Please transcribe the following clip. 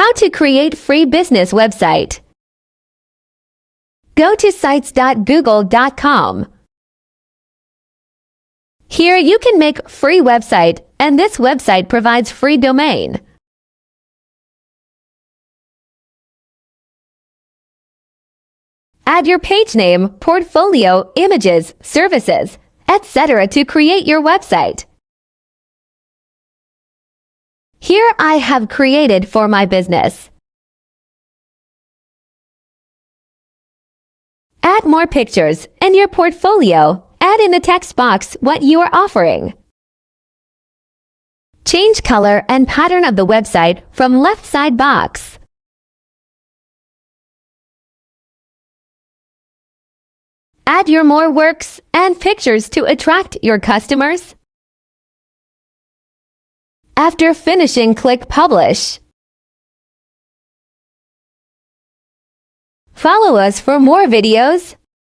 How to create free business website. Go to sites.google.com. Here you can make free website, and this website provides free domain. Add your page name, portfolio, images, services, etc. to create your website. Here I have created for my business. Add more pictures in your portfolio. Add in the text box what you are offering. Change color and pattern of the website from left side box. Add your more works and pictures to attract your customers. After finishing, click Publish. Follow us for more videos.